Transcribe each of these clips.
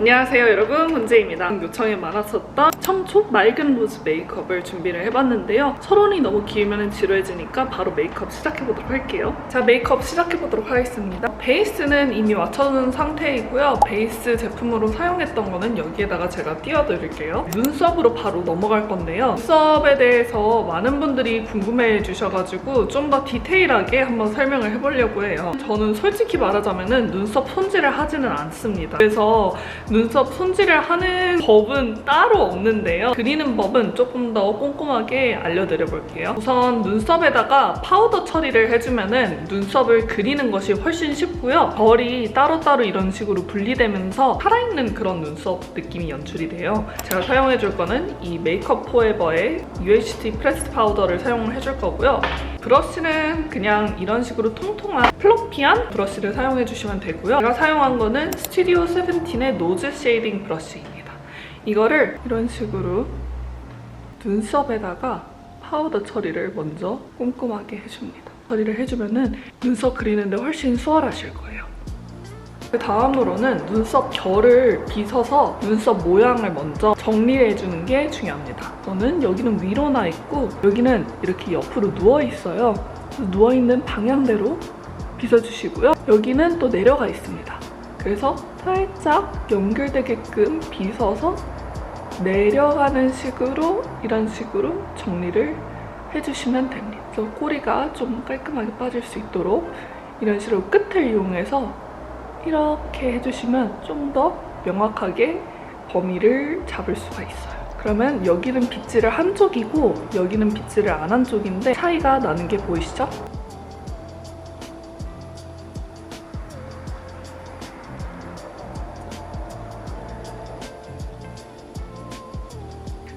안녕하세요 여러분, 문제입니다. 요청이 많았었던 청초 맑은 로즈 메이크업을 준비를 해봤는데요. 서론이 너무 길면 지루해지니까 바로 메이크업 시작해보도록 할게요. 자, 메이크업 시작해보도록 하겠습니다. 베이스는 이미 맞춰놓은 상태이고요. 베이스 제품으로 사용했던 거는 여기에다가 제가 띄워드릴게요. 눈썹으로 바로 넘어갈 건데요. 눈썹에 대해서 많은 분들이 궁금해 주셔가지고 좀 더 디테일하게 한번 설명을 해보려고 해요. 저는 솔직히 말하자면 눈썹 손질을 하지는 않습니다. 그래서 눈썹 손질을 하는 법은 따로 없는데요. 그리는 법은 조금 더 꼼꼼하게 알려드려 볼게요. 우선 눈썹에다가 파우더 처리를 해주면은 눈썹을 그리는 것이 훨씬 쉽고요. 결이 따로따로 이런 식으로 분리되면서 살아있는 그런 눈썹 느낌이 연출이 돼요. 제가 사용해줄 거는 이 메이크업 포에버의 UHT 프레스 파우더를 사용을 해줄 거고요. 브러쉬는 그냥 이런 식으로 통통한 플러피한 브러쉬를 사용해주시면 되고요. 제가 사용한 거는 스튜디오 17의 노즈 쉐이딩 브러쉬입니다. 이거를 이런 식으로 눈썹에다가 파우더 처리를 먼저 꼼꼼하게 해줍니다. 처리를 해주면은 눈썹 그리는데 훨씬 수월하실 거예요. 그 다음으로는 눈썹 결을 빗어서 눈썹 모양을 먼저 정리해주는 게 중요합니다. 저는 여기는 위로 나 있고 여기는 이렇게 옆으로 누워있어요. 누워있는 방향대로 빗어주시고요. 여기는 또 내려가 있습니다. 그래서 살짝 연결되게끔 빗어서 내려가는 식으로 이런 식으로 정리를 해주시면 됩니다. 그래서 꼬리가 좀 깔끔하게 빠질 수 있도록 이런 식으로 끝을 이용해서 이렇게 해주시면 좀 더 명확하게 범위를 잡을 수가 있어요. 그러면 여기는 빗질을 한 쪽이고 여기는 빗질을 안 한 쪽인데 차이가 나는 게 보이시죠?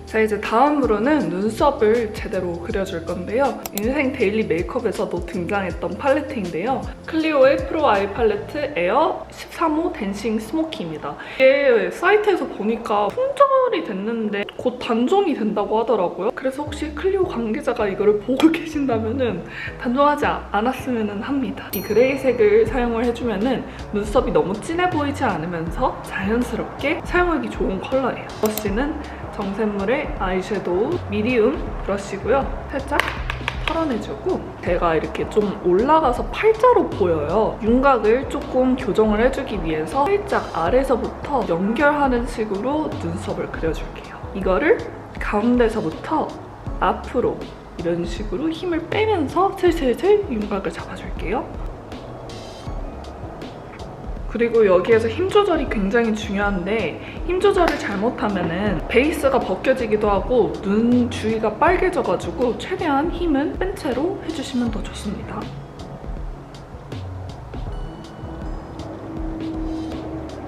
자, 이제 다음으로는 눈썹을 제대로 그려줄 건데요. 인생 데일리 메이크업에서도 등장했던 팔레트인데요. 클리오의 프로 아이 팔레트 에어 13호 댄싱 스모키입니다. 이게 사이트에서 보니까 품절이 됐는데 곧 단종이 된다고 하더라고요. 그래서 혹시 클리오 관계자가 이거를 보고 계신다면 단종하지 않았으면 합니다. 이 그레이색을 사용을 해주면 눈썹이 너무 진해 보이지 않으면서 자연스럽게 사용하기 좋은 컬러예요. 브러쉬는 정샘물의 아이섀도우 미디움 브러쉬고요. 살짝 털어내주고 제가 이렇게 좀 올라가서 팔자로 보여요. 윤곽을 조금 교정을 해주기 위해서 살짝 아래서부터 연결하는 식으로 눈썹을 그려줄게요. 이거를 가운데서부터 앞으로 이런 식으로 힘을 빼면서 슬슬슬 윤곽을 잡아줄게요. 그리고 여기에서 힘 조절이 굉장히 중요한데 힘 조절을 잘못하면 베이스가 벗겨지기도 하고 눈 주위가 빨개져가지고 최대한 힘은 뺀 채로 해주시면 더 좋습니다.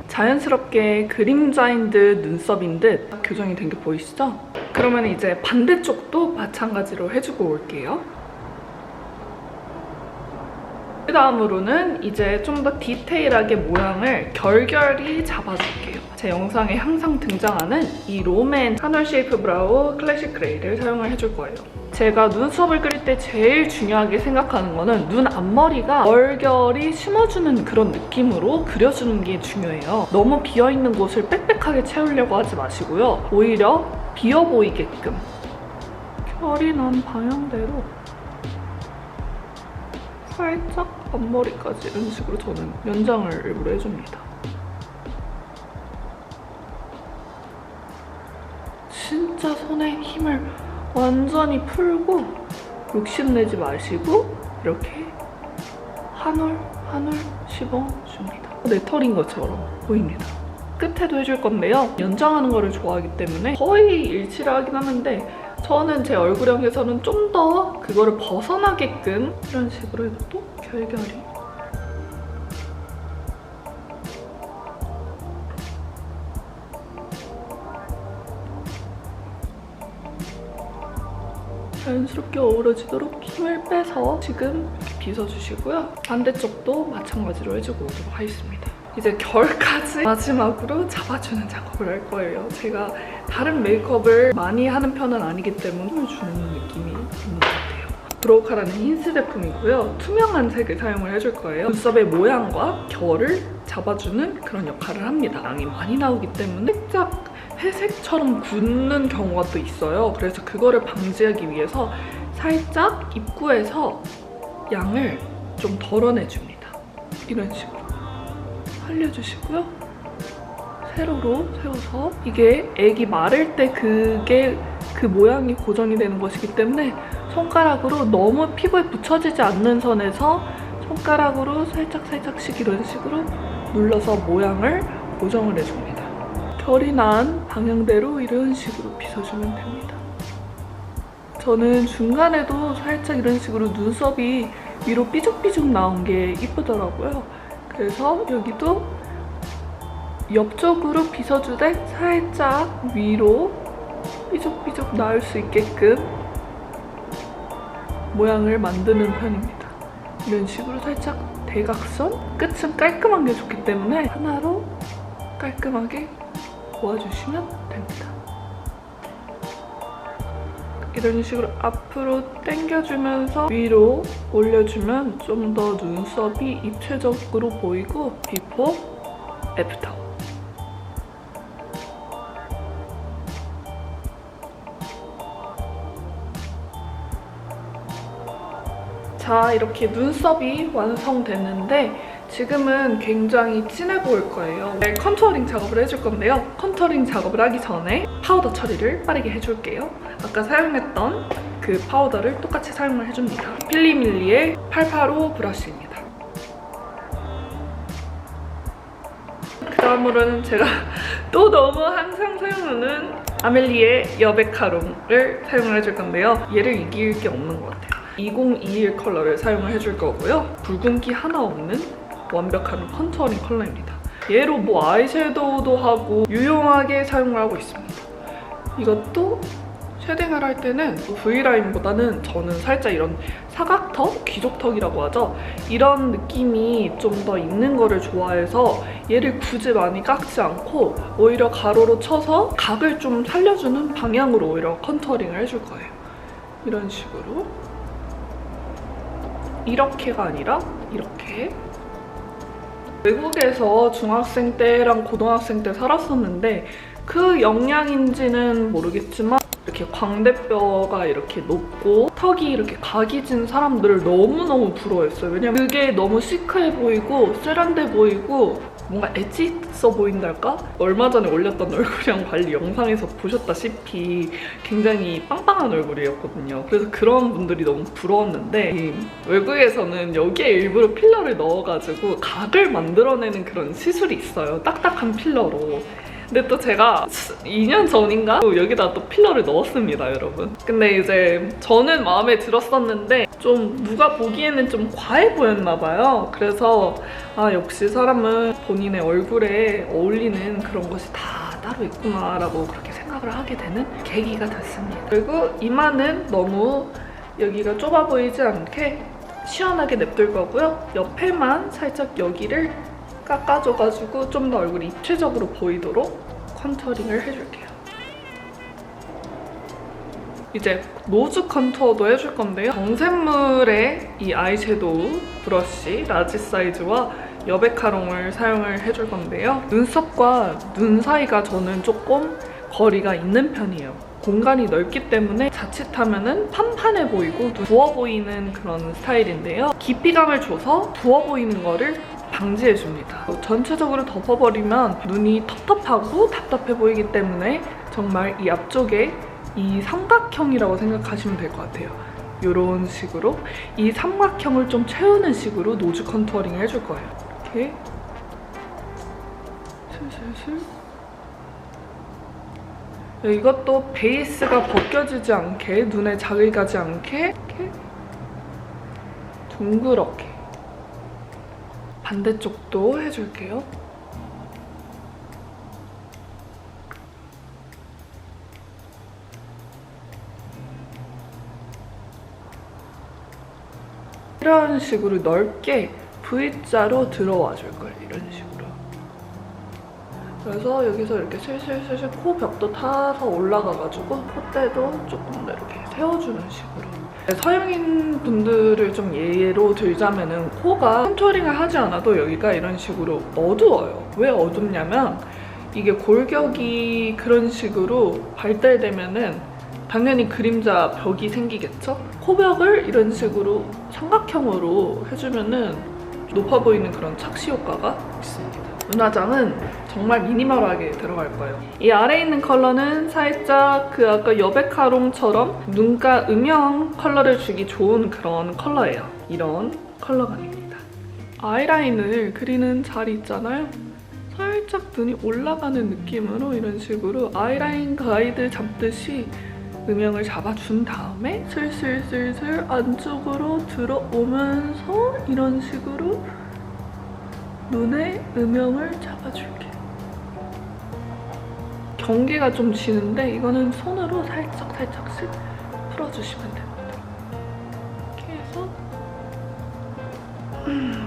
자연스럽게 그림자인 듯 눈썹인 듯 교정이 된 게 보이시죠? 그러면 이제 반대쪽도 마찬가지로 해주고 올게요. 그 다음으로는 이제 좀 더 디테일하게 모양을 결결이 잡아줄게요. 제 영상에 항상 등장하는 이 롬앤 하널 쉐이프 브라우 클래식 그레이를 사용을 해줄 거예요. 제가 눈썹을 그릴 때 제일 중요하게 생각하는 거는 눈 앞머리가 결결이 심어주는 그런 느낌으로 그려주는 게 중요해요. 너무 비어있는 곳을 빽빽하게 채우려고 하지 마시고요. 오히려 비어 보이게끔 결이 난 방향대로 살짝 앞머리까지 이런 식으로 저는 연장을 일부러 해줍니다. 진짜 손에 힘을 완전히 풀고 욕심내지 마시고 이렇게 한 올 한 올 씹어줍니다. 내 털인 것처럼 보입니다. 끝에도 해줄 건데요. 연장하는 거를 좋아하기 때문에 거의 일치를 하긴 하는데 저는 제 얼굴형에서는 좀 더 그거를 벗어나게끔 이런 식으로 해도 결결이 자연스럽게 어우러지도록 힘을 빼서 지금 이렇게 빗어주시고요. 반대쪽도 마찬가지로 해주고 오도록 하겠습니다. 이제 결까지 마지막으로 잡아주는 작업을 할 거예요. 제가 다른 메이크업을 많이 하는 편은 아니기 때문에 힘을 주는 느낌이 있는 것 같아요. 브로우카라는 흰스 제품이고요. 투명한 색을 사용을 해줄 거예요. 눈썹의 모양과 결을 잡아주는 그런 역할을 합니다. 양이 많이 나오기 때문에 살짝 회색처럼 굳는 경우가 또 있어요. 그래서 그거를 방지하기 위해서 살짝 입구에서 양을 좀 덜어내줍니다. 이런 식으로 살려주시고요. 세로로 세워서 이게 애기 마를 때 그게 그 모양이 고정이 되는 것이기 때문에 손가락으로 너무 피부에 붙여지지 않는 선에서 손가락으로 살짝씩 이런 식으로 눌러서 모양을 고정을 해줍니다. 결이 난 방향대로 이런 식으로 빗어주면 됩니다. 저는 중간에도 살짝 이런 식으로 눈썹이 위로 삐죽삐죽 나온 게 이쁘더라고요. 그래서 여기도 옆쪽으로 빗어주되 살짝 위로 삐죽삐죽 나올 수 있게끔 모양을 만드는 편입니다. 이런 식으로 살짝 대각선, 끝은 깔끔한 게 좋기 때문에 하나로 깔끔하게 모아주시면 됩니다. 이런 식으로 앞으로 당겨주면서 위로 올려주면 좀 더 눈썹이 입체적으로 보이고 비포, 애프터. 자, 이렇게 눈썹이 완성됐는데 지금은 굉장히 진해 보일 거예요. 네, 컨투어링 작업을 해줄 건데요. 컨투어링 작업을 하기 전에 파우더 처리를 빠르게 해줄게요. 아까 사용했던 그 파우더를 똑같이 사용을 해줍니다. 필리밀리의 885 브러쉬입니다. 그 다음으로는 제가 또 너무 항상 사용하는 아멜리의 여백 카롱을 사용을 해줄 건데요. 얘를 이길 게 없는 것 같아요. 2021 컬러를 사용을 해줄 거고요. 붉은기 하나 없는 완벽한 컨투어링 컬러입니다. 얘로 뭐 아이섀도우도 하고 유용하게 사용을 하고 있습니다. 이것도 쉐딩을 할 때는 V라인보다는 저는 살짝 이런 사각턱? 귀족턱이라고 하죠. 이런 느낌이 좀 더 있는 거를 좋아해서 얘를 굳이 많이 깎지 않고 오히려 가로로 쳐서 각을 좀 살려주는 방향으로 오히려 컨투어링을 해줄 거예요. 이런 식으로. 이렇게가 아니라 이렇게. 외국에서 중학생 때랑 고등학생 때 살았었는데 그 영향인지는 모르겠지만 이렇게 광대뼈가 이렇게 높고 턱이 이렇게 각이 진 사람들을 너무너무 부러워했어요. 왜냐면 그게 너무 시크해 보이고 세련돼 보이고 뭔가 엣지 있어 보인달까? 얼마 전에 올렸던 얼굴형 관리 영상에서 보셨다시피 굉장히 빵빵한 얼굴이었거든요. 그래서 그런 분들이 너무 부러웠는데 외국에서는 여기에 일부러 필러를 넣어가지고 각을 만들어내는 그런 시술이 있어요. 딱딱한 필러로. 근데 또 제가 2년 전인가? 여기다 또 필러를 넣었습니다, 여러분. 근데 이제 저는 마음에 들었었는데 좀 누가 보기에는 좀 과해 보였나 봐요. 그래서 아, 역시 사람은 본인의 얼굴에 어울리는 그런 것이 다 따로 있구나 라고 그렇게 생각을 하게 되는 계기가 됐습니다. 그리고 이마는 너무 여기가 좁아 보이지 않게 시원하게 냅둘 거고요. 옆에만 살짝 여기를 깎아줘가지고 좀 더 얼굴이 입체적으로 보이도록 컨투어링을 해줄게요. 이제 노즈 컨투어도 해줄 건데요. 정샘물의 이 아이섀도우 브러쉬 라지 사이즈와 여백 카롱을 사용을 해줄 건데요. 눈썹과 눈 사이가 저는 조금 거리가 있는 편이에요. 공간이 넓기 때문에 자칫하면은 판판해 보이고 부어 보이는 그런 스타일인데요. 깊이감을 줘서 부어 보이는 거를 방지해줍니다. 전체적으로 덮어버리면 눈이 텁텁하고 답답해 보이기 때문에 정말 이 앞쪽에 이 삼각형이라고 생각하시면 될 것 같아요. 이런 식으로 이 삼각형을 좀 채우는 식으로 노즈 컨투어링을 해줄 거예요. 이렇게 슬슬슬. 이것도 베이스가 벗겨지지 않게 눈에 자극이 가지 않게 이렇게 둥그렇게 반대쪽도 해줄게요. 이런 식으로 넓게 V자로 들어와 줄 거예요. 이런 식으로. 그래서 여기서 이렇게 슬슬슬슬 코 벽도 타서 올라가가지고 콧대도 조금 더 이렇게 세워주는 식으로 서양인 분들을 좀 예로 들자면은 코가 컨투어링을 하지 않아도 여기가 이런 식으로 어두워요. 왜 어둡냐면 이게 골격이 그런 식으로 발달되면은 당연히 그림자 벽이 생기겠죠? 코벽을 이런 식으로 삼각형으로 해주면은 높아 보이는 그런 착시 효과가 있습니다. 눈화장은 정말 미니멀하게 들어갈 거예요. 이 아래에 있는 컬러는 살짝 그 아까 여백화롱처럼 눈가 음영 컬러를 주기 좋은 그런 컬러예요. 이런 컬러감입니다. 아이라인을 그리는 자리 있잖아요. 살짝 눈이 올라가는 느낌으로 이런 식으로 아이라인 가이드 잡듯이 음영을 잡아준 다음에 슬슬슬슬 안쪽으로 들어오면서 이런 식으로 눈에 음영을 잡아줄게요. 경계가 좀 지는데 이거는 손으로 살짝씩 풀어주시면 됩니다. 이렇게 해서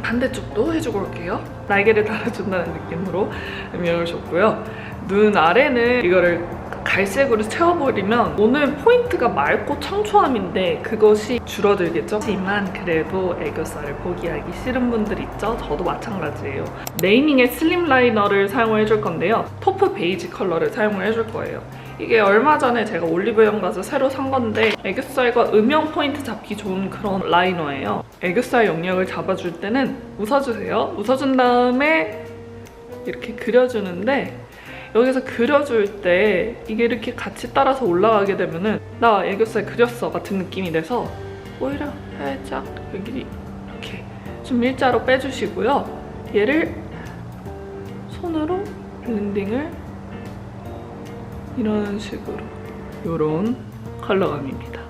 반대쪽도 해주고 올게요. 날개를 달아준다는 느낌으로 음영을 줬고요. 눈 아래는 이거를 갈색으로 채워버리면 오늘 포인트가 맑고 청초함인데 그것이 줄어들겠죠? 하지만 그래도 애교살을 포기하기 싫은 분들 있죠? 저도 마찬가지예요. 네이밍의 슬림 라이너를 사용을 해줄 건데요. 토프 베이지 컬러를 사용을 해줄 거예요. 이게 얼마 전에 제가 올리브영 가서 새로 산 건데 애교살과 음영 포인트 잡기 좋은 그런 라이너예요. 애교살 영역을 잡아줄 때는 웃어주세요. 웃어준 다음에 이렇게 그려주는데 여기서 그려줄 때 이게 이렇게 같이 따라서 올라가게 되면은 나 애교살 그렸어 같은 느낌이 돼서 오히려 살짝 여기 이렇게 좀 일자로 빼주시고요. 얘를 손으로 블렌딩을 이런 식으로 이런 컬러감입니다.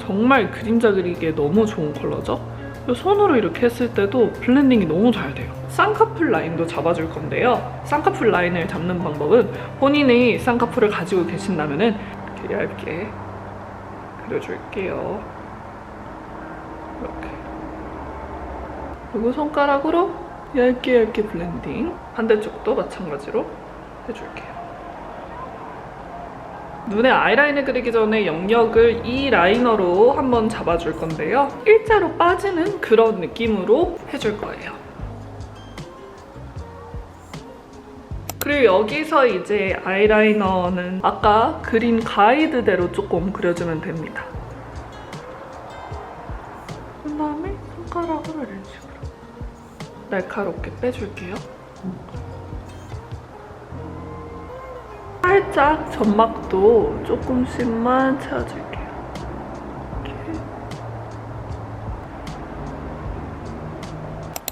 정말 그림자 그리기에 너무 좋은 컬러죠? 손으로 이렇게 했을 때도 블렌딩이 너무 잘 돼요. 쌍꺼풀 라인도 잡아줄 건데요. 쌍꺼풀 라인을 잡는 방법은 본인이 쌍꺼풀을 가지고 계신다면 이렇게 얇게 그려줄게요. 이렇게. 그리고 손가락으로 얇게 블렌딩. 반대쪽도 마찬가지로 해줄게요. 눈에 아이라인을 그리기 전에 영역을 이 라이너로 한번 잡아줄 건데요. 일자로 빠지는 그런 느낌으로 해줄 거예요. 그리고 여기서 이제 아이라이너는 아까 그린 가이드대로 조금 그려주면 됩니다. 그 다음에 손가락으로 이런 식으로 날카롭게 빼줄게요. 살짝 점막도 조금씩만 채워줄게요. 이렇게.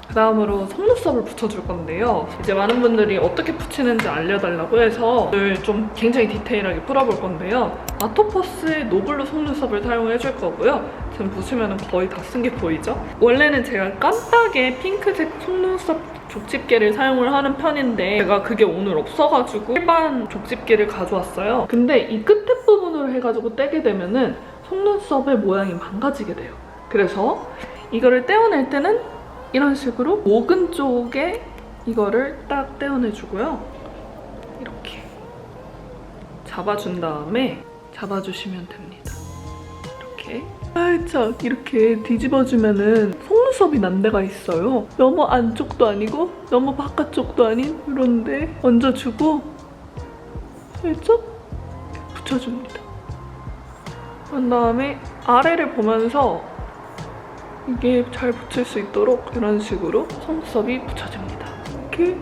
그 다음으로 속눈썹을 붙여줄 건데요. 이제 많은 분들이 어떻게 붙이는지 알려달라고 해서 오늘 좀 굉장히 디테일하게 풀어볼 건데요. 아토퍼스의 노블루 속눈썹을 사용해줄 거고요. 지금 보시면 거의 다 쓴 게 보이죠? 원래는 제가 깜빡에 핑크색 속눈썹 족집게를 사용을 하는 편인데 제가 그게 오늘 없어가지고 일반 족집게를 가져왔어요. 근데 이 끝에 부분으로 해가지고 떼게 되면은 속눈썹의 모양이 망가지게 돼요. 그래서 이거를 떼어낼 때는 이런 식으로 모근 쪽에 이거를 딱 떼어내주고요. 이렇게 잡아준 다음에 잡아주시면 됩니다. 이렇게 살짝 이렇게 뒤집어주면은 속눈썹이 난 데가 있어요. 너무 안쪽도 아니고 너무 바깥쪽도 아닌 이런데 얹어주고 살짝 붙여줍니다. 그런 다음에 아래를 보면서 이게 잘 붙일 수 있도록 이런 식으로 속눈썹이 붙여집니다. 이렇게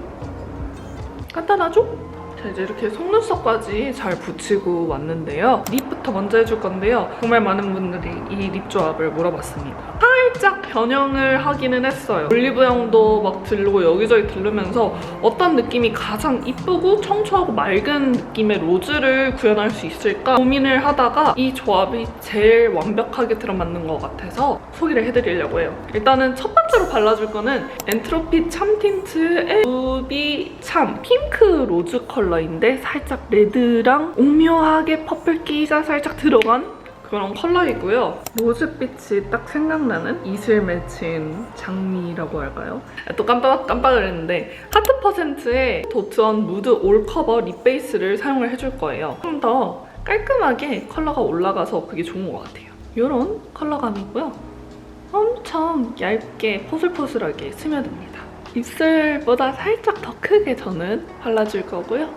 간단하죠? 자, 이제 이렇게 속눈썹까지 잘 붙이고 왔는데요. 립부터 먼저 해줄 건데요. 정말 많은 분들이 이 립 조합을 물어봤습니다. 살짝 변형을 하기는 했어요. 올리브영도 막 들르고 여기저기 들르면서 어떤 느낌이 가장 이쁘고 청초하고 맑은 느낌의 로즈를 구현할 수 있을까 고민을 하다가 이 조합이 제일 완벽하게 들어맞는 것 같아서 소개를 해드리려고 해요. 일단은 첫 번째로 발라줄 거는 엔트로피 참 틴트의 루비 참 핑크 로즈 컬러인데 살짝 레드랑 오묘하게 퍼플기가 살짝 들어간 그런 컬러이고요. 로즈빛이 딱 생각나는 이슬 맺힌 장미라고 할까요? 또 깜빡을 했는데 하트 퍼센트의 도트온 무드 올 커버 립 베이스를 사용을 해줄 거예요. 좀 더 깔끔하게 컬러가 올라가서 그게 좋은 것 같아요. 이런 컬러감이고요. 엄청 얇게 포슬포슬하게 스며듭니다. 입술보다 살짝 더 크게 저는 발라줄 거고요.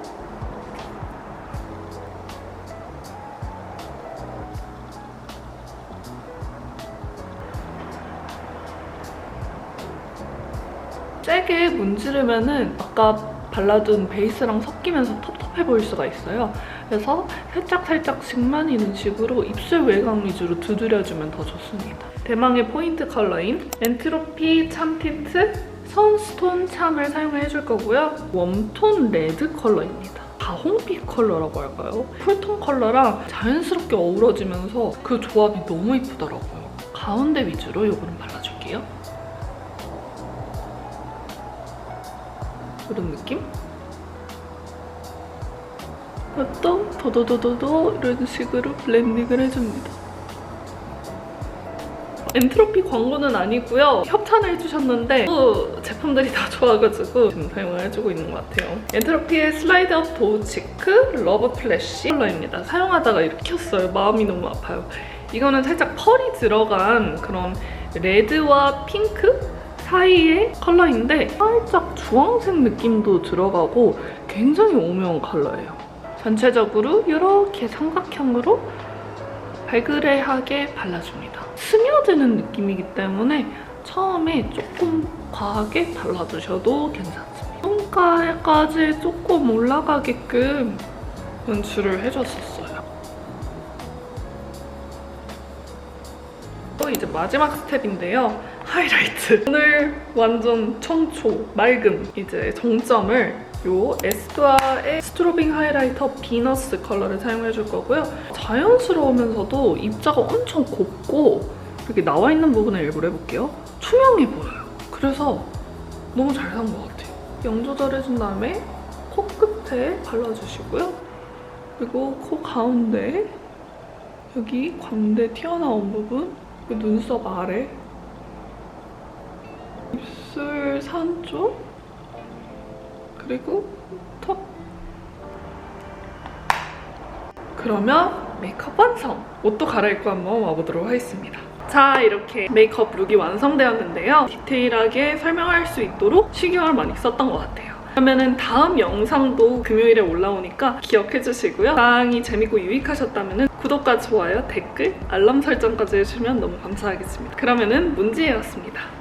세게 문지르면은 아까 발라둔 베이스랑 섞이면서 텁텁해 보일 수가 있어요. 그래서 살짝씩만 있는 식으로 입술 외곽 위주로 두드려주면 더 좋습니다. 대망의 포인트 컬러인 엔트로피 참 틴트 선스톤 참을 사용해줄 거고요. 웜톤 레드 컬러입니다. 가홍빛 컬러라고 할까요? 쿨톤 컬러랑 자연스럽게 어우러지면서 그 조합이 너무 예쁘더라고요. 가운데 위주로 이거는 발라줄게요. 이런 느낌? 또 도도도도도 이런 식으로 블렌딩을 해줍니다. 엔트로피 광고는 아니고요. 협찬을 해주셨는데 또 제품들이 다 좋아가지고 지금 사용을 해주고 있는 것 같아요. 엔트로피의 슬라이드 업 도우 치크 러브 플래시 컬러입니다. 사용하다가 이렇게 켰어요. 마음이 너무 아파요. 이거는 살짝 펄이 들어간 그런 레드와 핑크 사이의 컬러인데 살짝 주황색 느낌도 들어가고 굉장히 오묘한 컬러예요. 전체적으로 이렇게 삼각형으로 발그레하게 발라줍니다. 스며드는 느낌이기 때문에 처음에 조금 과하게 발라주셔도 괜찮습니다. 손가락까지 조금 올라가게끔 연출을 해줬었어요. 이제 마지막 스텝인데요. 하이라이트. 오늘 완전 청초, 맑음. 이제 정점을 요 에스쁘아의 스트로빙 하이라이터 비너스 컬러를 사용해줄 거고요. 자연스러우면서도 입자가 엄청 곱고 이렇게 나와 있는 부분을 일부러 해볼게요. 투명해 보여요. 그래서 너무 잘 산 것 같아요. 영 조절해준 다음에 코끝에 발라주시고요. 그리고 코 가운데 여기 광대 튀어나온 부분 눈썹 아래 입술 산 쪽 그리고 턱. 그러면 메이크업 완성! 옷도 갈아입고 한번 와보도록 하겠습니다. 자, 이렇게 메이크업 룩이 완성되었는데요. 디테일하게 설명할 수 있도록 신경을 많이 썼던 것 같아요. 그러면은 다음 영상도 금요일에 올라오니까 기억해주시고요. 사항이 재밌고 유익하셨다면 구독과 좋아요, 댓글, 알람 설정까지 해주시면 너무 감사하겠습니다. 그러면은 문지혜였습니다.